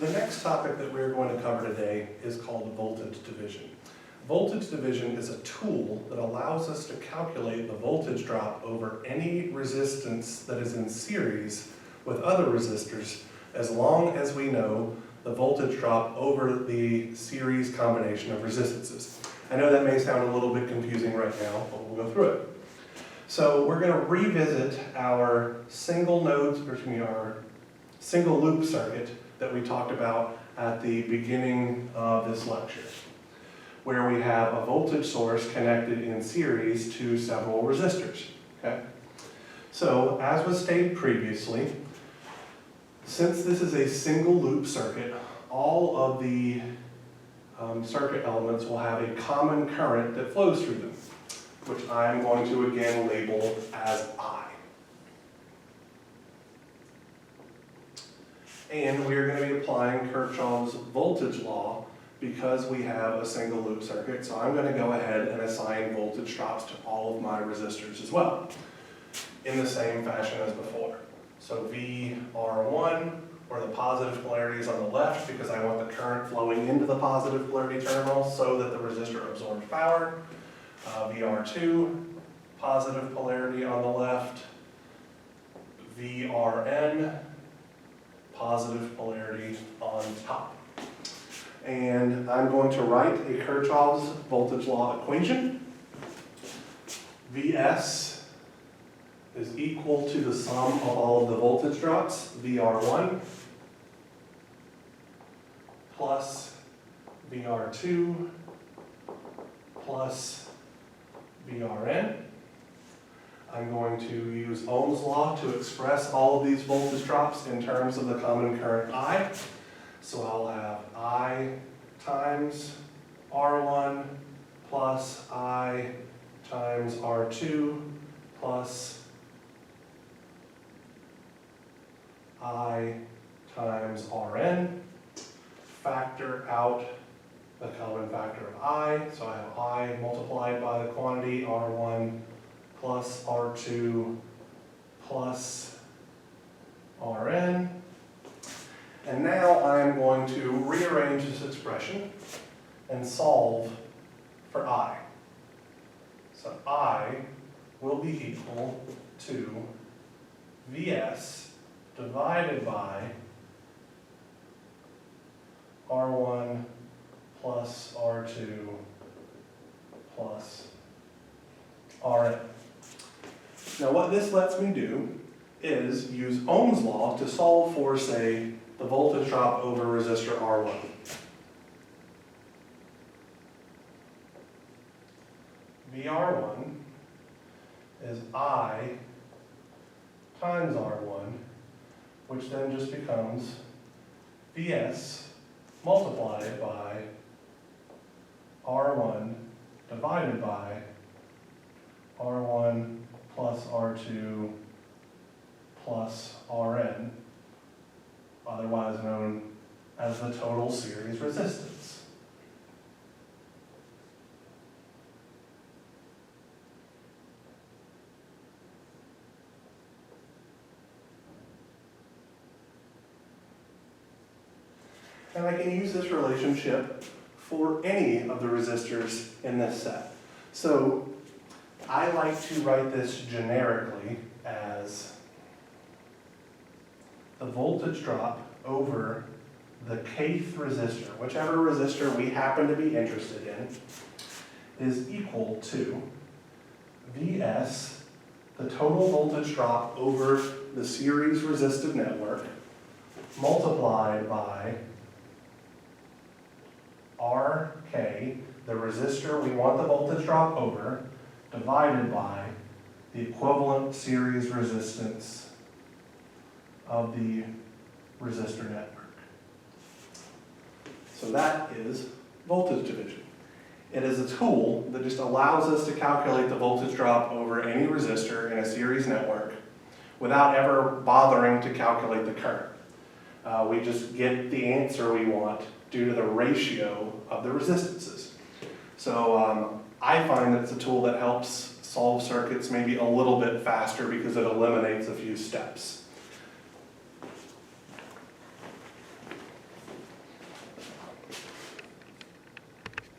The next topic that we're going to cover today is called voltage division. Voltage division is a tool that allows us to calculate the voltage drop over any resistance that is in series with other resistors, as long as we know the voltage drop over the series combination of resistances. I know that may sound a little bit confusing right now, but we'll go through it. So we're going to revisit our single loop circuit that we talked about at the beginning of this lecture, where we have a voltage source connected in series to several resistors. Okay? So, as was stated previously, since this is a single loop circuit, all of the circuit elements will have a common current that flows through them, which I'm going to again label as I. And we're going to be applying Kirchhoff's voltage law because we have a single loop circuit. So I'm going to go ahead and assign voltage drops to all of my resistors as well, in the same fashion as before. So VR1, or the positive polarity, is on the left because I want the current flowing into the positive polarity terminal so that the resistor absorbs power. VR2, positive polarity on the left. VRN, positive polarity on top. And I'm going to write a Kirchhoff's voltage law equation. Vs is equal to the sum of all of the voltage drops, VR1, plus VR2, plus VRN. I'm going to use Ohm's law to express all of these voltage drops in terms of the common current I. So I'll have I times R1 plus I times R2 plus I times Rn. Factor out the common factor of I. So I have I multiplied by the quantity R1 plus R2 plus Rn. And now I'm going to rearrange this expression and solve for I. So I will be equal to Vs divided by R1 plus R2 plus Rn. Now what this lets me do is use Ohm's law to solve for, say, the voltage drop over resistor R1. VR1 is I times R1, which then just becomes Vs multiplied by R1 divided by R1 plus R2 plus Rn, otherwise known as the total series resistance. And I can use this relationship for any of the resistors in this set. So I like to write this generically as the voltage drop over the kth resistor, whichever resistor we happen to be interested in, is equal to Vs, the total voltage drop over the series resistive network, multiplied by Rk, the resistor we want the voltage drop over, divided by the equivalent series resistance of the resistor network. So that is voltage division. It is a tool that just allows us to calculate the voltage drop over any resistor in a series network without ever bothering to calculate the current. We just get the answer we want due to the ratio of the resistances. So I find that it's a tool that helps solve circuits maybe a little bit faster because it eliminates a few steps.